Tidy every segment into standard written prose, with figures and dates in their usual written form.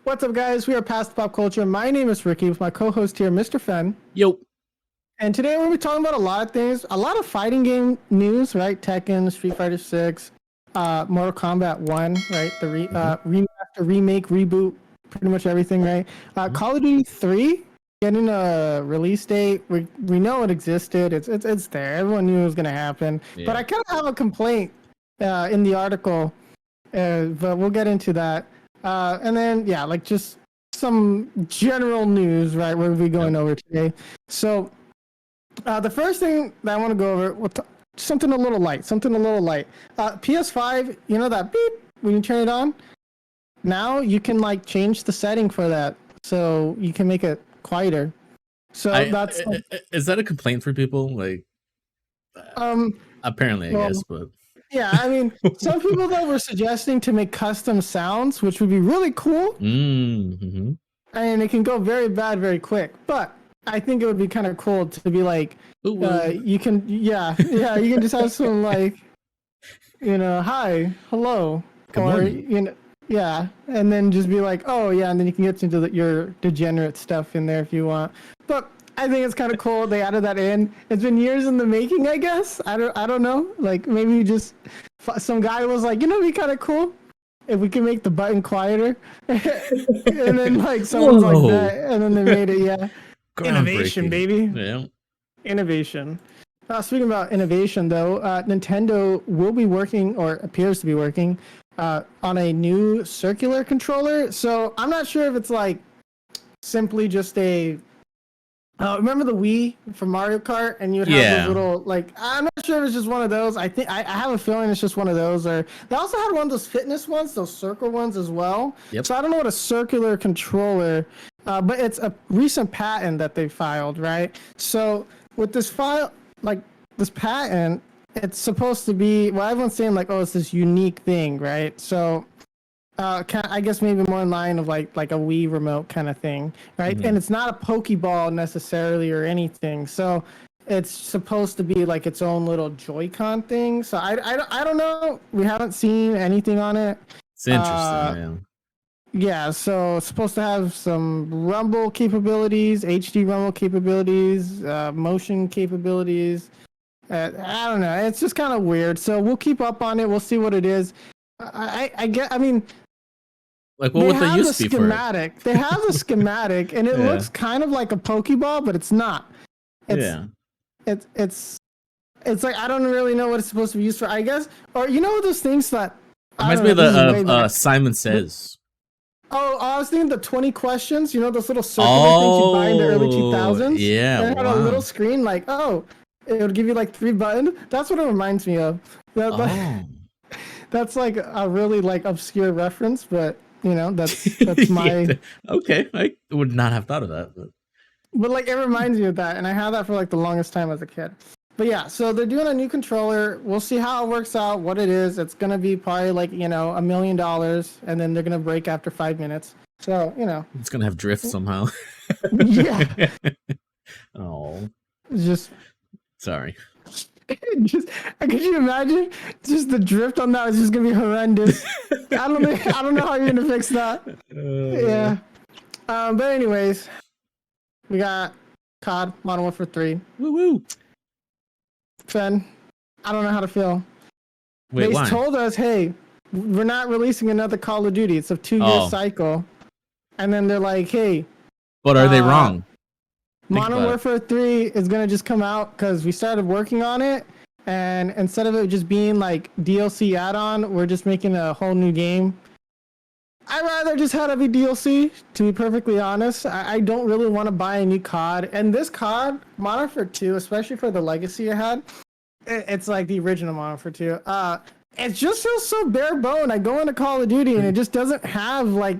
What's up, guys? We are Past Pop Culture. My name is Ricky with my co-host here, Mrphen. Yo. And today we're going to be talking about a lot of things. A lot of fighting game news, right? Tekken, Street Fighter 6, Mortal Kombat 1, right? The remaster, remake, reboot, pretty much everything, right? Call of Duty 3 getting a release date. We know it existed. It's there. Everyone knew it was going to happen. Yeah. But I kind of have a complaint in the article, but we'll get into that. And then, yeah, like just some general news, right? We'll be going over today. So, the first thing that I want to go over, something a little light. PS5, you know that beep when you turn it on? Now you can like change the setting for that, so you can make it quieter. So that's is that a complaint for people? Like, apparently, I guess, but. Yeah, I mean, some people though were suggesting to make custom sounds, which would be really cool. Mm-hmm. And it can go very bad very quick. But I think it would be kind of cool to be like, you can, you can just have some like, hi, hello, good morning. and then just be like, oh yeah, and then you can get into your degenerate stuff in there if you want. But I think it's kind of cool they added that in. It's been years in the making, I guess. I don't know. Like maybe just some guy was like, it'd be kind of cool if we can make the button quieter. And then like someone's like that, and then they made it. Yeah, innovation, baby. Yeah, innovation. Speaking about innovation, though, Nintendo will be working, or appears to be working, on a new circular controller. So I'm not sure if it's like simply just a. Remember the Wii from Mario Kart, and you'd have those little like. I'm not sure if it's just one of those. I think I have a feeling it's just one of those. Or they also had one of those fitness ones, those circle ones as well. Yep. So I don't know what a circular controller, but it's a recent patent that they filed, right? So with this this patent, it's supposed to be. Well, everyone's saying like, oh, it's this unique thing, right? So. I guess maybe more in line of like a Wii remote kind of thing, right? Mm-hmm. And it's not a Pokeball necessarily or anything. So it's supposed to be like its own little Joy-Con thing. So I don't know. We haven't seen anything on it. It's interesting, man. Yeah, so it's supposed to have some rumble capabilities, HD rumble capabilities, motion capabilities. I don't know. It's just kind of weird. So we'll keep up on it. We'll see what it is. I mean, like what would they use to be for it? They have the schematic, and it looks kind of like a Pokeball, but it's not. It's like I don't really know what it's supposed to be used for. I guess, or those things that reminds me of Simon Says. I was thinking the 20 questions. Those little circular things you buy in the early 2000s. Yeah, and it had a little screen like it would give you like 3 buttons. That's what it reminds me of. That's like a really like obscure reference, but that's my okay. I would not have thought of that, but like it reminds me of that, and I had that for like the longest time as a kid. But yeah, so they're doing a new controller. We'll see how it works out, what it is. It's gonna be probably like $1 million, and then they're gonna break after 5 minutes. So it's gonna have drift somehow. Yeah. Oh, just sorry. Could you imagine just the drift on that is just gonna be horrendous. I don't know how you're gonna fix that. Yeah. But anyways, we got COD Modern Warfare 3. Woo. Fen, I don't know how to feel. Wait, they told us, hey, we're not releasing another Call of Duty. It's a 2-year cycle. And then they're like, hey. But are they wrong? Modern Warfare 3 is going to just come out because we started working on it, and instead of it just being like DLC add-on, we're just making a whole new game. I'd rather just have it be DLC, to be perfectly honest. I don't really want to buy a new COD. And this COD, Modern Warfare 2, especially for the legacy it had, it's like the original Modern Warfare 2. It just feels so bare bone. I go into Call of Duty and it just doesn't have like...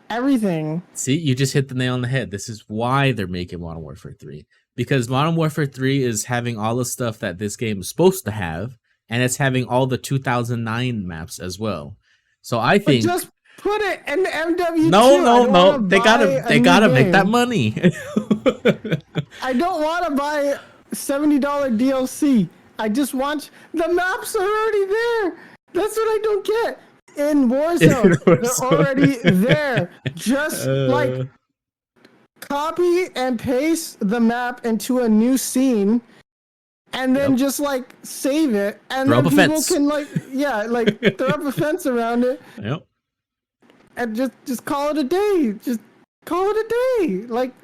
everything. See, you just hit the nail on the head. This is why they're making Modern Warfare 3. Because Modern Warfare 3 is having all the stuff that this game is supposed to have, and it's having all the 2009 maps as well. So I think... But just put it in the MW2. No. They gotta make that money. I don't want to buy $70 DLC. I just want... The maps are already there. That's what I don't get. in Warzone. They're already there. Just like copy and paste the map into a new scene, and then just like save it, and throw then up a people fence. can like throw up a fence around it. Yep. And just call it a day. Just call it a day. Like,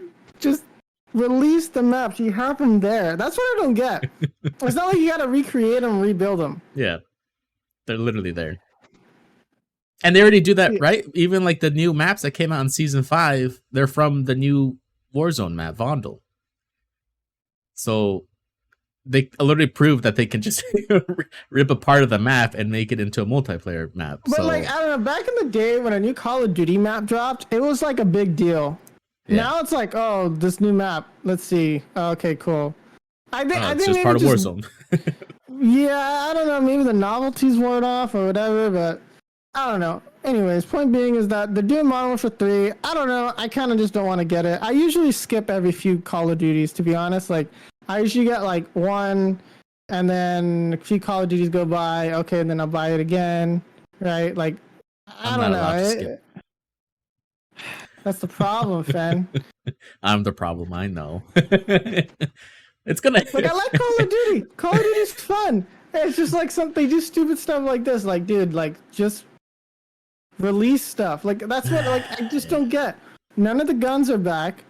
just release the maps. You have them there. That's what I don't get. It's not like you gotta recreate them, rebuild them. Yeah, they're literally there. And they already do that, right? Even like the new maps that came out in season 5, they're from the new Warzone map, Vondel. So they literally proved that they can just rip a part of the map and make it into a multiplayer map. But so, like, I don't know, back in the day when a new Call of Duty map dropped, it was like a big deal. Yeah. Now it's like, oh, this new map. Let's see. Okay, cool. I think it's just part of Warzone. Yeah, I don't know. Maybe the novelties worn off or whatever, but I don't know. Anyways, point being is that they're doing Modern Warfare 3. I don't know. I kind of just don't want to get it. I usually skip every few Call of Duties, to be honest. Like, I usually get like one, and then a few Call of Duties go by. Okay, and then I'll buy it again, right? Like, I don't know. That's the problem, Fen. I'm the problem. I know. It's gonna. Like, I like Call of Duty. Call of Duty's fun. It's just like they do stupid stuff like this. Like, dude, like just release stuff. Like, that's what I just don't get. None of the guns are back.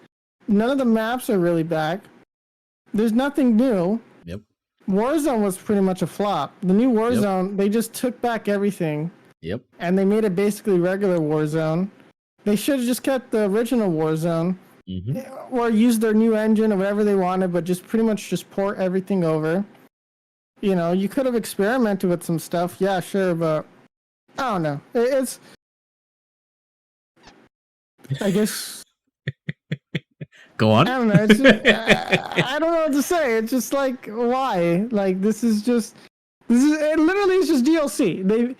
None of the maps are really back. There's nothing new. Yep. Warzone was pretty much a flop. The new Warzone, they just took back everything. Yep. And they made it basically regular Warzone. They should have just kept the original Warzone. Mm-hmm. Or used their new engine or whatever they wanted, but just pretty much just port everything over. You know, you could have experimented with some stuff. Yeah, sure, but I don't know. It's... I guess... Go on. I don't know. It's just, I don't know what to say. It's just like, why? Like, it literally is just DLC.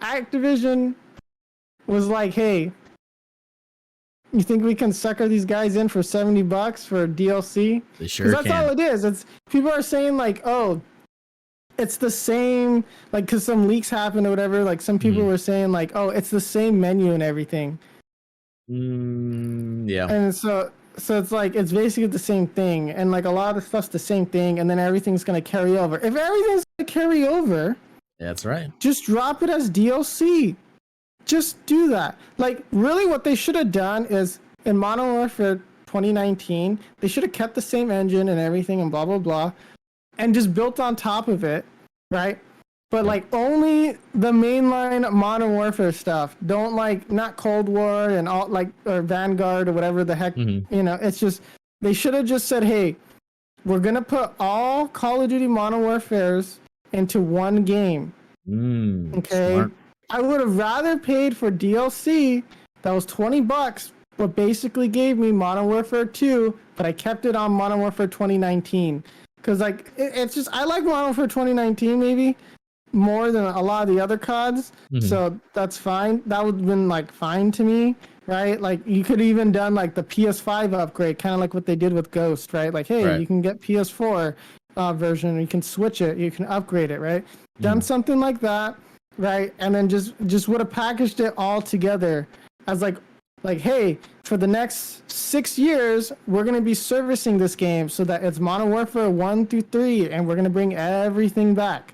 Activision was like, hey, you think we can sucker these guys in for $70 for DLC? They sure can. That's all it is. It's people are saying like, oh, it's the same, like, because some leaks happened or whatever. Like, some people were saying like, oh, it's the same menu and everything. Yeah. And so it's like, it's basically the same thing. And like a lot of stuff's the same thing. And then everything's going to carry over. If everything's going to carry over, that's right. Just drop it as DLC. Just do that. Like, really what they should have done is in Modern Warfare 2019, they should have kept the same engine and everything and blah, blah, blah. And just built on top of it, right? But like only the mainline Modern Warfare stuff. Don't like, not Cold War and all like, or Vanguard or whatever the heck, you know, it's just, they should have just said, hey, we're going to put all Call of Duty Modern Warfares into one game. Okay. Smart. I would have rather paid for DLC that was $20, but basically gave me Modern Warfare 2, but I kept it on Modern Warfare 2019. Because like, it's just, I like Modern Warfare 2019 maybe more than a lot of the other CODs. So that's fine. That would have been like fine to me, right? Like you could even done like the PS5 upgrade, kind of like what they did with Ghost, right? Like, hey, you can get PS4 version, you can switch it, you can upgrade it, right? Done something like that, right? And then just would have packaged it all together as like, hey, for the next 6 years, we're going to be servicing this game so that it's Modern Warfare 1 through 3, and we're going to bring everything back.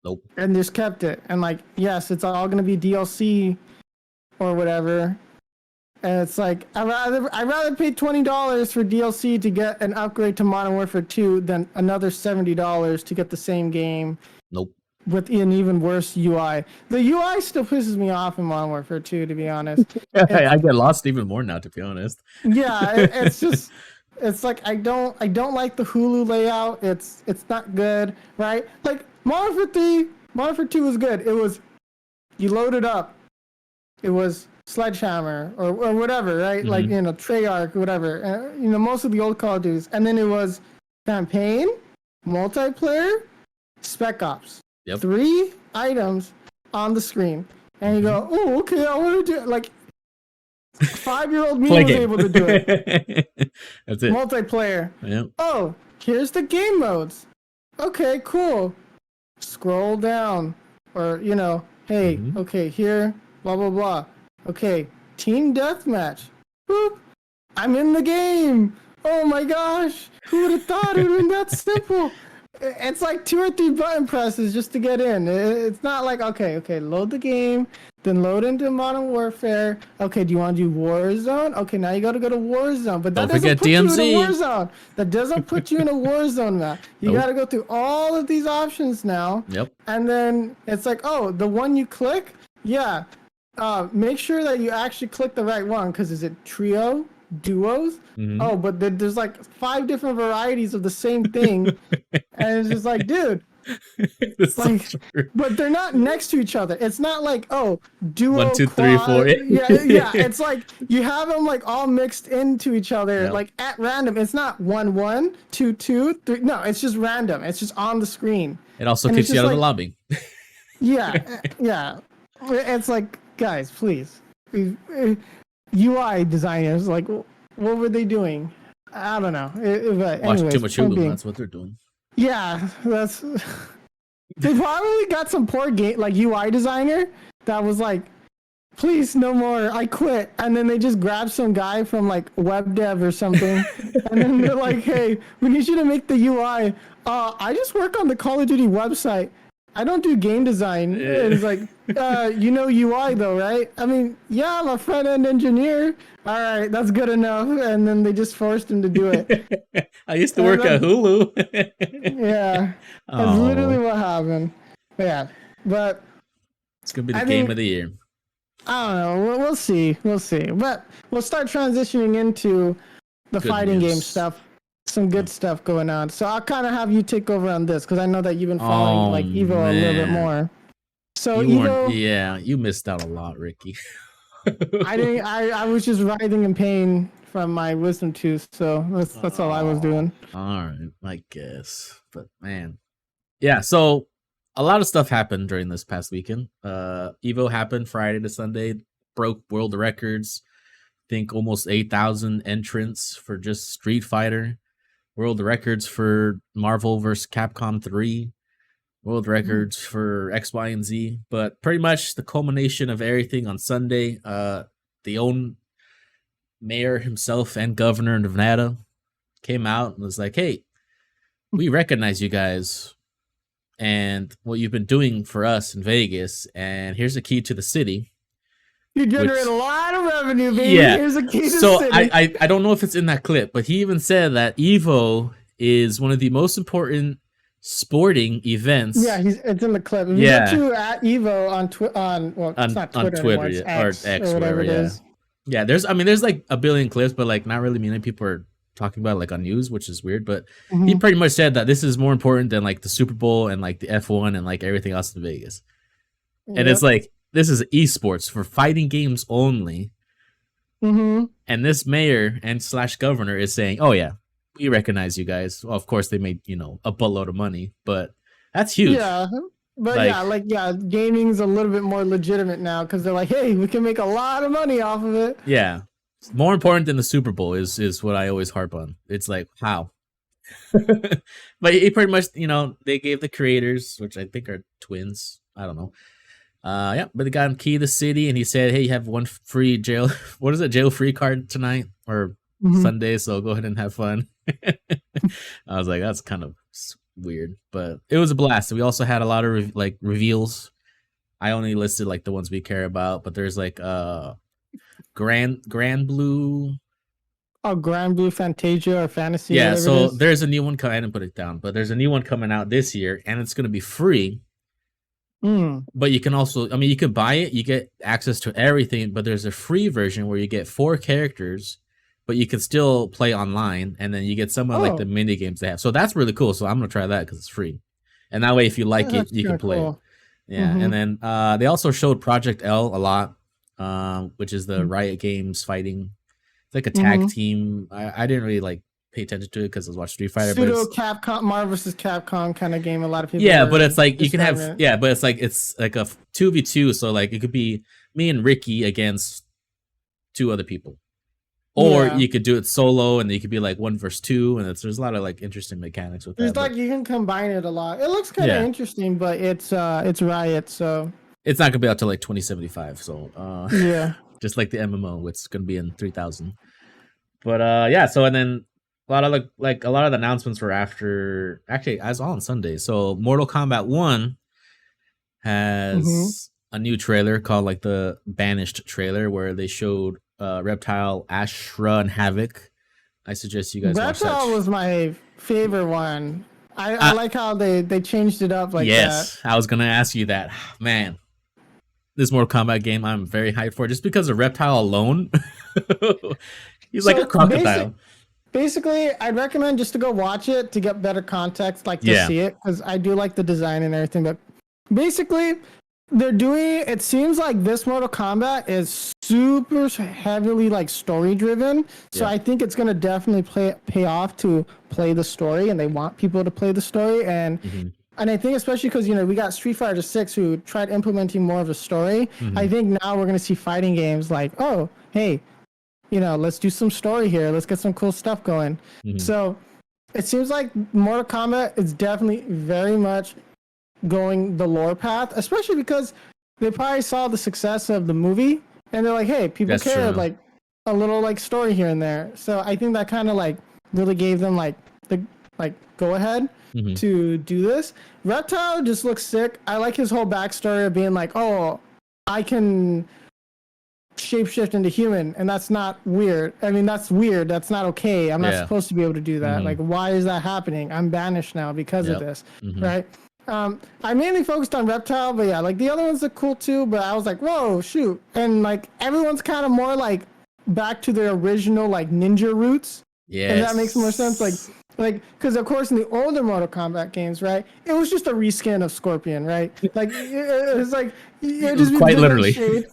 Nope. And just kept it. And like, yes, it's all going to be DLC or whatever. And it's like, I'd rather pay $20 for DLC to get an upgrade to Modern Warfare 2 than another $70 to get the same game. Nope. With an even worse UI. The UI still pisses me off in Modern Warfare 2, to be honest. I get lost even more now, to be honest. Yeah, it's just, it's like I don't like the Hulu layout. It's not good, right? Like Modern Warfare 2 was good. It was, you load it up. It was Sledgehammer or whatever, right? Like, you know, Treyarch, whatever. You know, most of the old Call of Duties. And then it was campaign, multiplayer, Spec Ops. Yep. 3 items on the screen. And you go, oh, okay, I want to do it. Like, 5-year-old me was able to do it. That's it. Multiplayer. Yep. Oh, here's the game modes. Okay, cool. Scroll down. Or, you know, Hey, Mhm. okay, here, blah blah blah. Okay, team deathmatch. Boop. I'm in the game. Oh my gosh. Who would have thought it would have been that simple? It's like 2 or 3 button presses just to get in. It's not like, okay, load the game, then load into Modern Warfare. Okay, do you want to do Warzone? Okay, now you got to go to Warzone. But that Don't doesn't forget put you in a DMZ. Warzone. That doesn't put you in a Warzone map. You got Nope. to go through all of these options now. Yep. And then it's like, oh, the one you click, yeah. Make sure that you actually click the right one, because is it trio? Duos. Mhm. Oh, but there's like 5 different varieties of the same thing, and it's just like, dude, It's so like, true. but they're not next to each other. It's not like, oh, 1, duo, 2, 3, 4. quad. Yeah. It's like you have them like all mixed into each other, Yep. like at random. It's not 1 1, 2 2 3. No, it's just random. It's just on the screen. It also And it's kicks you just out of the like, lobby. yeah. It's like, guys, please. UI designers, like, what were they doing? I don't know. But Watching too anyways, much point Hulu. being, That's what they're doing. yeah, that's they probably got some poor game like UI designer that was like, please no more, I quit. And then they just grabbed some guy from like web dev or something, and then they're like, hey, we need you to make the UI. I just work on the Call of Duty website. I don't do game design. And it's like, you know UI though, right? I mean, yeah, I'm a front end engineer. All right, that's good enough. And then they just forced him to do it. I used to And work at that, Hulu. yeah, that's literally Oh, what happened. Yeah, but it's gonna be the I game of mean, the year. I don't know. We'll see. We'll see. But we'll start transitioning into the Good fighting game news. stuff. Some good Yep. stuff going on. So I'll kind of have you take over on this, because I know that you've been following Oh like Evo a little bit man, more. So you weren't. Evo, Yeah, you missed out a lot, Ricky. I didn't. I was just writhing in pain from my wisdom tooth. So that's all I was Oh, doing. all right, I guess. But man, yeah. So a lot of stuff happened during this past weekend. Evo happened Friday to Sunday, broke world records. Think almost 8,000 entrants for just Street Fighter. World records for Marvel vs. Capcom 3. World records for X, Y, and Z. But pretty much the culmination of everything on Sunday. The own mayor himself and governor of Nevada came out and was like, hey, we recognize you guys and what you've been doing for us in Vegas. And here's a key to the city. You generate Which, a lot of revenue, baby. yeah. Here's a key to the So city. I don't know if it's in that clip, but he even said that Evo is one of the most important sporting events. Yeah, it's in the clip. If Yeah. you go to at Evo on well, it's not Twitter anymore, it's or X X, or whatever it is. Yeah, there's like a billion clips, but like not really many people are talking about it, like on news, which is weird. But he pretty much said that this is more important than like the Super Bowl and like the F1 and like everything else in Vegas. And it's like, this is esports for fighting games only. And this mayor and slash governor is saying, oh yeah, we recognize you guys. Well, of course they made, a buttload of money, but that's huge. Yeah. But gaming's a little bit more legitimate now, because they're like, hey, we can make a lot of money off of it. Yeah. More important than the Super Bowl is what I always harp on. It's like, how? But he pretty much, they gave the creators, which I think are twins. I don't know. Yeah, but they got him key to the city, and he said, hey, you have one free jail. What is it? Jail free card tonight or Sunday. So go ahead and have fun. I was like, that's kind of weird, but it was a blast. We also had a lot of reveals. I only listed like the ones we care about, but there's like Grand Blue. Oh, Grand Blue Fantasia or Fantasy. Yeah, so there's a new one coming. I didn't put it down, but there's a new one coming out this year, and it's going to be free. But you can also, you can buy it. You get access to everything, but there's a free version where you get 4 characters, but you can still play online, and then you get some of like the mini games they have. So that's really cool. So I'm gonna try that because it's free, and that way if you like it, you can play it. Yeah, and then they also showed Project L a lot, which is the Riot Games fighting. It's like a tag team. I didn't really pay attention to it because I was watching Street Fighter. Pseudo Capcom, Marvel vs. Capcom kind of game. A lot of people. Yeah, but it's like you can have. Yeah, but it's like a 2v2. So like it could be me and Ricky against 2 other people, or you could do it solo, and you could be like 1 versus 2, and there's a lot of like interesting mechanics with that. There's you can combine it a lot. It looks kind of interesting, but it's Riot, so It's not gonna be out till like 2075. So Yeah. just like the MMO, it's gonna be in 3000. But yeah. So and then a lot of like a lot of the announcements were after actually as on Sunday. So Mortal Kombat 1 Hmm. has a new trailer called like the Banished trailer where they showed Reptile, Ashra, and Havoc. I suggest you guys watch that. Reptile was my favorite one. I Uh, like how they changed it up like that. yes, I was gonna ask you that. Man, this Mortal Kombat game I'm very hyped for just because of Reptile alone. He's like a So crocodile. basically, I'd recommend just to go watch it to get better context, like to Yeah. see it, because I do like the design and everything. But basically, they're doing. It seems like this Mortal Kombat is super heavily like story driven. So Yeah. I think it's gonna definitely pay off to play the story, and they want people to play the story. Mhm. And I think especially because we got Street Fighter 6 who tried implementing more of a story. Mhm. I think now we're gonna see fighting games like, oh, hey, let's do some story here. Let's get some cool stuff going. Mhm. So it seems like Mortal Kombat is definitely very much going the lore path, especially because they probably saw the success of the movie and they're like, hey, people That's care, true. like a little like story here and there. So I think that kind of like really gave them like the go ahead Mhm. to do this. Reptile just looks sick. I like his whole backstory of being like, oh, I can shapeshift into human, and that's not weird. I mean, that's weird. That's not okay. I'm not Yeah. supposed to be able to do that. Mhm. Like, why is that happening? I'm banished now because of Yep. this, Mhm. right? I mainly focused on Reptile, but yeah, like the other ones are cool too. But I was like, whoa, shoot, and like everyone's kind of more like back to their original like ninja roots. Yes. And that makes more sense. Like, because of course in the older Mortal Kombat games, right, it was just a reskin of Scorpion, right? Like it was like it just be quite different literally. shades.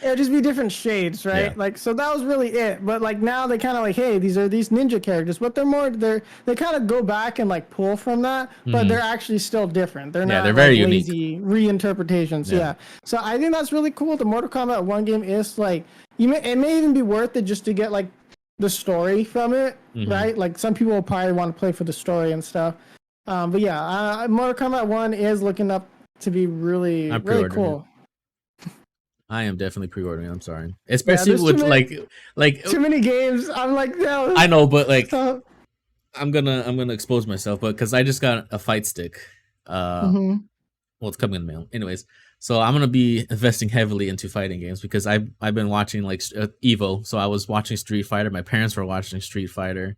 It'd just be different shades, right? Yeah. Like so that was really it. But like now they kind of like, hey, these are these ninja characters, but they kind of go back and like pull from that, but Mhm. they're actually still different. They're Yeah, not they're very like unique. lazy reinterpretations. Yeah. Yeah. So I think that's really cool. The Mortal Kombat 1 game is like it may even be worth it just to get like the story from it, Mhm. right? Like some people will probably want to play for the story and stuff. But yeah, Mortal Kombat 1 is looking up to be really, I'm really pre-ordering it. cool. I am definitely pre-ordering. I'm sorry, Yeah, especially there's with like too many games. I'm like, no. I know, but like So, I'm gonna expose myself, but because I just got a fight stick. mhm. Well, it's coming in the mail. Anyways, so I'm gonna be investing heavily into fighting games because I've been watching like Evo. So I was watching Street Fighter. My parents were watching Street Fighter.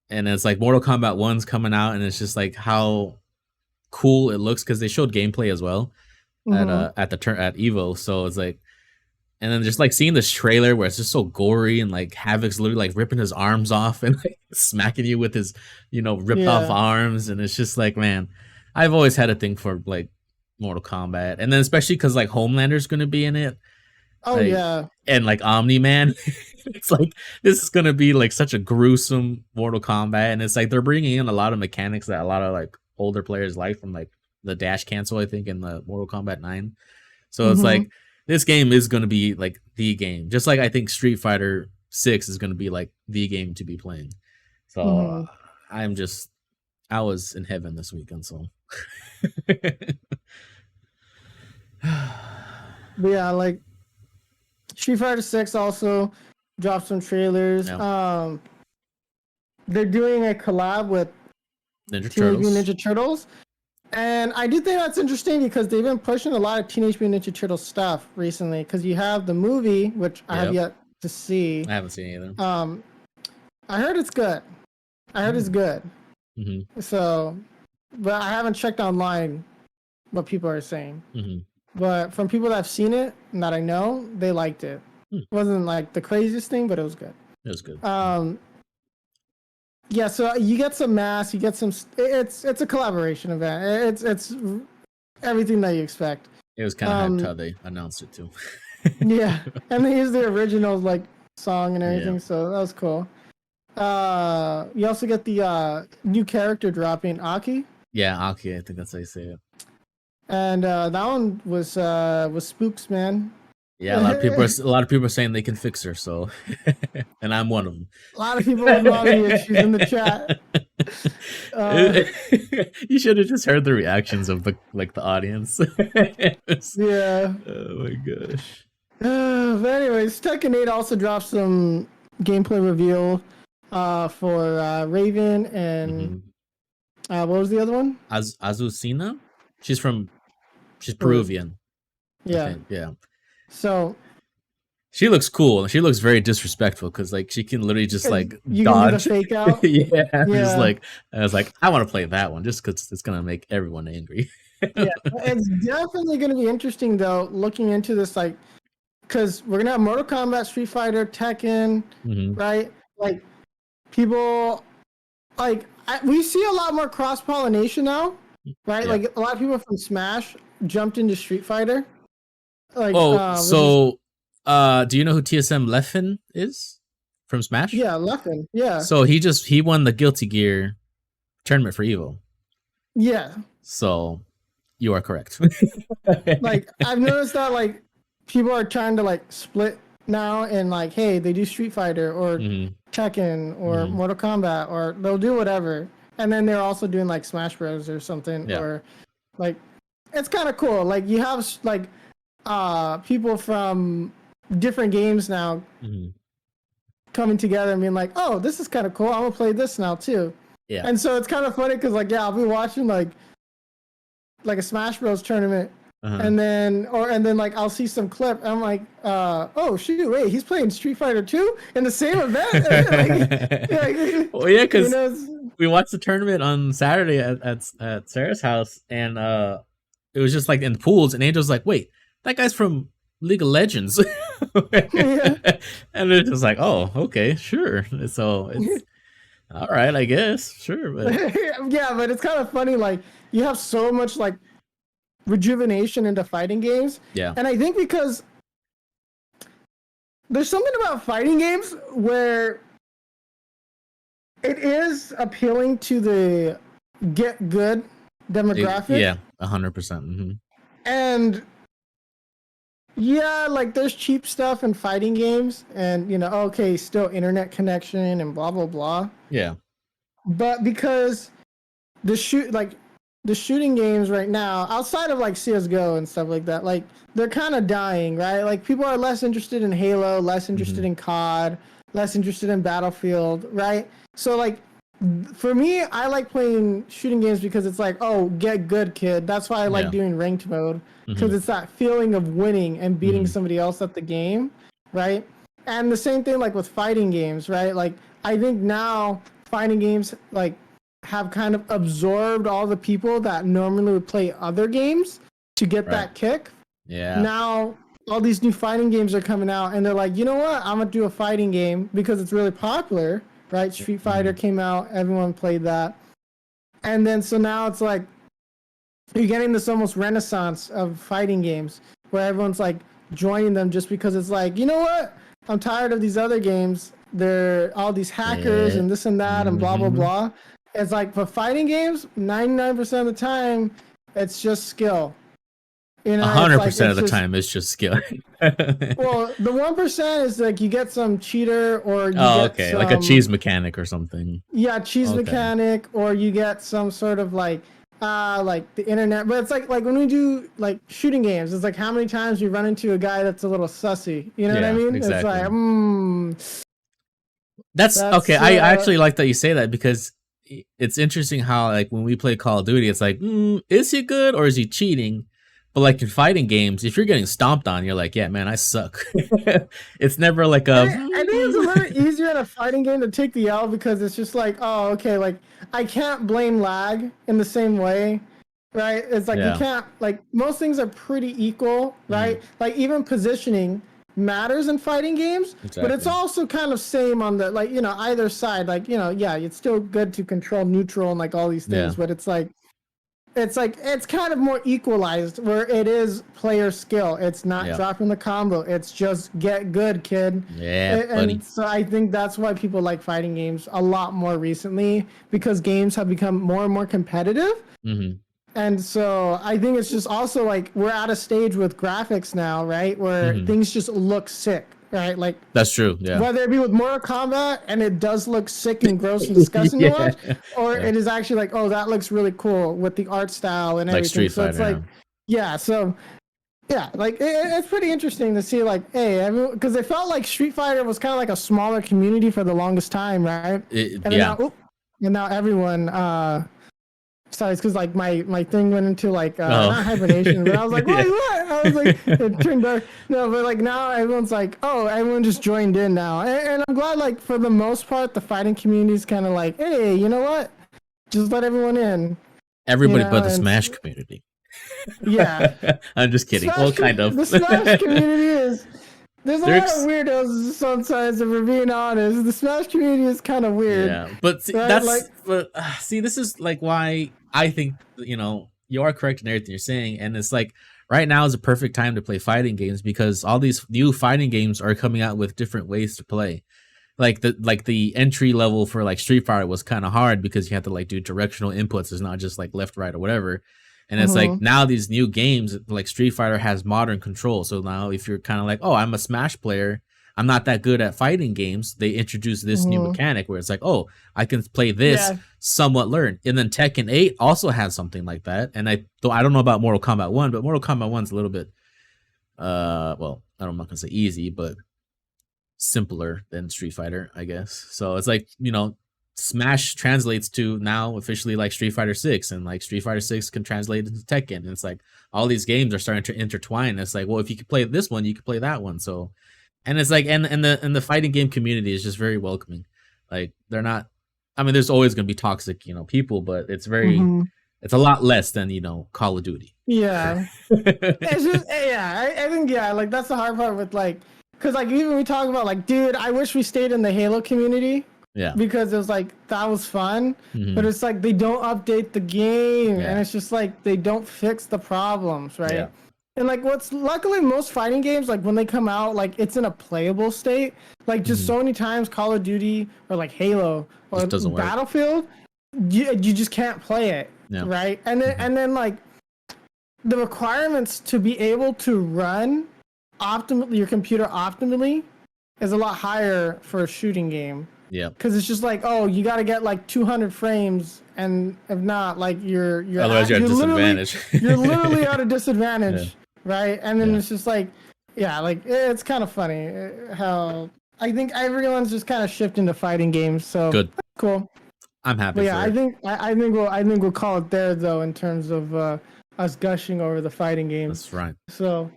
And it's like Mortal Kombat 1's coming out, and it's just like how cool it looks because they showed gameplay as well Mhm. at Evo. So it's like, and then just like seeing this trailer where it's just so gory and like Havoc's literally like ripping his arms off and like smacking you with his ripped off Yeah. arms, and it's just like, man, I've always had a thing for like Mortal Kombat, and then especially because like Homelander's gonna be in it, Oh like, yeah. and like Omni Man. It's like this is gonna be like such a gruesome Mortal Kombat, and it's like they're bringing in a lot of mechanics that a lot of like older players like from like the dash cancel, I think, in the Mortal Kombat 9. So it's Mhm. like this game is gonna be like the game, just like I think Street Fighter 6 is gonna be like the game to be playing. So Mhm. I was in heaven this weekend, so But yeah, like Street Fighter 6 also dropped some trailers. yeah. They're doing a collab with Ninja Teenage Mutant Turtles. Ninja Turtles. And I do think that's interesting because they've been pushing a lot of Teenage Mutant Ninja Turtles stuff recently. Because you have the movie, which I have Yep. yet to see. I haven't seen either. I heard it's good. I heard it's good. Mm-hmm. So, but I haven't checked online what people are saying. Mm-hmm. But from people that have seen it and that I know, they liked it. It wasn't like the craziest thing, but it was good. It was good. Yeah, so you get some masks, you get some. It's a collaboration event. It's everything that you expect. It was kind of hyped how they announced it too. Yeah, and they used the original like song and everything, Yeah. so that was cool. You also get the new character dropping, Aki, Yeah, Aki, I think that's how you say it. and that one was Spooks, man. Yeah, a lot of people are saying they can fix her, so and I'm one of them. A lot of people with mommy issues in the chat. You should have just heard the reactions of the audience. Yeah. Oh my gosh. But anyways, Tekken 8 also dropped some gameplay reveal for Raven and what was the other one? Azucena? She's Peru. Peruvian, I Yeah. think. Yeah. So She looks cool. She looks very disrespectful because like she can literally just like you dodge. can do the fake out. Yeah. Just Yeah. like I was like, I want to play that one just because it's gonna make everyone angry. Yeah, it's definitely going to be interesting though, looking into this, like, because we're gonna have Mortal Kombat, Street Fighter, Tekken, right? Like, people, like, we see a lot more cross pollination now, right? Yeah. Like, a lot of people from Smash jumped into Street Fighter. Like, so do you know who TSM Mrphen is from Smash? Yeah, Mrphen. Yeah. So he won the Guilty Gear tournament for Evo. Yeah. So you are correct. Like, I've noticed that like people are trying to like split now and like, hey, they do Street Fighter or Tekken or Mortal Kombat, or they'll do whatever, and then they're also doing like Smash Bros or something, or like it's kind of cool. Like you have like people from different games now coming together and being like, oh, this is kind of cool. I'm gonna play this now too. Yeah. And so it's kind of funny because like, yeah, I'll be watching like a Smash Bros tournament. And then like I'll see some clip and I'm like, oh shoot, wait, he's playing Street Fighter 2 in the same event. Well, yeah, because we watched the tournament on Saturday at Sarah's house, and it was just like in pools, and Angel's like, wait, that guy's from League of Legends. And it's just like, oh, okay, sure. So it's all right, I guess, sure. But yeah, but it's kind of funny, like you have so much like rejuvenation into fighting games. Yeah. And I think because there's something about fighting games where it is appealing to the get good demographic. Yeah, 100%. And yeah, like there's cheap stuff in fighting games, and you know, okay, still internet connection and blah blah blah. Yeah. But because the shooting games right now, outside of like CSGO and stuff like that, like they're kind of dying, right? Like people are less interested in Halo, less interested in COD, less interested in Battlefield, right? So like for me, I like playing shooting games because it's like, oh, get good, kid. That's why I like doing ranked mode, because it's that feeling of winning and beating somebody else at the game, right? And the same thing like with fighting games, right? Like I think now fighting games like have kind of absorbed all the people that normally would play other games to get that kick. Yeah. Now all these new fighting games are coming out, and they're like, you know what? I'm gonna do a fighting game because it's really popular, right? Street Fighter came out, everyone played that, and then so now it's like you're getting this almost renaissance of fighting games where everyone's like joining them just because it's like, you know what? I'm tired of these other games. They're all these hackers and this and that and blah blah blah. It's like for fighting games, 99% of the time, it's just skill. You know, 100% of the time, it's just skill. Well, the 1% is like you get some cheater or you get some, like a cheese mechanic or something. Yeah, cheese mechanic, or you get some sort of like the internet. But it's like when we do like shooting games, it's like how many times we run into a guy that's a little sussy. You know what I mean? Exactly. It's like, That's okay. I actually like that you say that, because it's interesting how like when we play Call of Duty, it's like, is he good or is he cheating? But like in fighting games, if you're getting stomped on, you're like, yeah, man, I suck. It's never like a. I think it's a little easier in a fighting game to take the L, because it's just like, oh, okay, like I can't blame lag in the same way, right? It's like you can't, like most things are pretty equal, right? Like even positioning matters in fighting games, but it's also kind of same on the, like, you know, either side, like, you know, yeah, it's still good to control neutral and like all these things, but it's kind of more equalized where it is player skill. It's not dropping the combo. It's just get good, kid. Yeah, and so I think that's why people like fighting games a lot more recently, because games have become more and more competitive. And so I think it's just also like we're at a stage with graphics now, right? Where things just look sick, right? Like That's true. Yeah. whether it be with Mortal Kombat and it does look sick and gross and disgusting to watch, or it is actually like, oh, that looks really cool with the art style and Like everything. Street So it's Fighter, like, yeah, so yeah, like it's pretty interesting to see, like, hey, because it felt like Street Fighter was kind of like a smaller community for the longest time, right? And then yeah. now everyone, sorry, it's because like my thing went into like Oh. not hibernation, but I was like, Yeah. what? I was like, it turned dark. No, but like now everyone's like, oh, everyone just joined in now, and I'm glad, like, for the most part the fighting community is kind of like, hey, you know what? Just let everyone in. Everybody You know, but the and Smash community. yeah, I'm just kidding. Well, kind of. The Smash community is. There's a They're lot of weirdos sometimes, if we're being honest. The Smash community is kind of weird. Yeah, but see, right? that's Like, but see, this is like why I think, you know, you are correct in everything you're saying, and it's like right now is a perfect time to play fighting games because all these new fighting games are coming out with different ways to play. Like the entry level for like Street Fighter was kind of hard because you had to like do directional inputs. It's not just like left, right, or whatever. And it's like now these new games, like Street Fighter has modern control. So now if you're kind of like, oh, I'm a Smash player, I'm not that good at fighting games, they introduce this new mechanic where it's like, oh, I can play this somewhat learn. And then Tekken 8 also has something like that. And I don't know about Mortal Kombat 1, but Mortal Kombat 1's a little bit well, I'm not gonna say easy, but simpler than Street Fighter, I guess. So it's like, you know, Smash translates to now officially like Street Fighter 6, and like Street Fighter 6 can translate into Tekken. And it's like all these games are starting to intertwine. It's like, well, if you could play this one, you could play that one. So, and it's like, and the fighting game community is just very welcoming. Like they're not, I mean, there's always going to be toxic, you know, people, but it's very, it's a lot less than, you know, Call of Duty. Yeah. It's just, yeah, I think, yeah, like that's the hard part with like, because like even we talk about like, dude, I wish we stayed in the Halo community. Yeah. Because it was like, that was fun. But it's like they don't update the game. And it's just like they don't fix the problems, right? Yeah. And like what's luckily most fighting games, like when they come out, like it's in a playable state. Like just so many times Call of Duty or like Halo or Battlefield, you just can't play it. Yeah. Right? And then like the requirements to be able to run optimally your computer optimally is a lot higher for a shooting game. Yeah. Because it's just like, oh, you got to get like 200 frames, and if not, like you're otherwise you're at disadvantage. You're literally at a disadvantage, right? And then it's just like, yeah, like it's kind of funny how I think everyone's just kind of shifting to fighting games. So good, cool. I'm happy. But yeah, I think we'll call it there though in terms of us gushing over the fighting games. That's right. So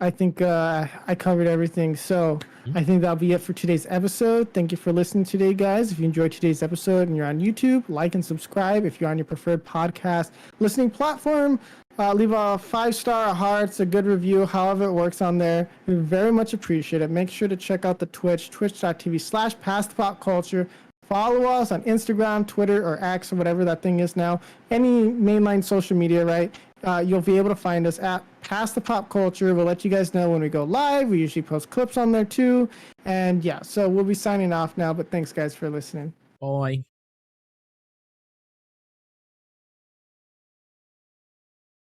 I think I covered everything. So I think that'll be it for today's episode. Thank you for listening today, guys. If you enjoyed today's episode and you're on YouTube, like and subscribe. If you're on your preferred podcast listening platform, leave a 5-star, hearts, a good review, however it works on there. We very much appreciate it. Make sure to check out the twitch.tv/PastThePopCulture. Follow us on Instagram, Twitter, or X, or whatever that thing is now. Any mainline social media, right? You'll be able to find us at Past the Pop Culture. We'll let you guys know when we go live. We usually post clips on there too. And yeah, so we'll be signing off now, but thanks guys for listening. Bye.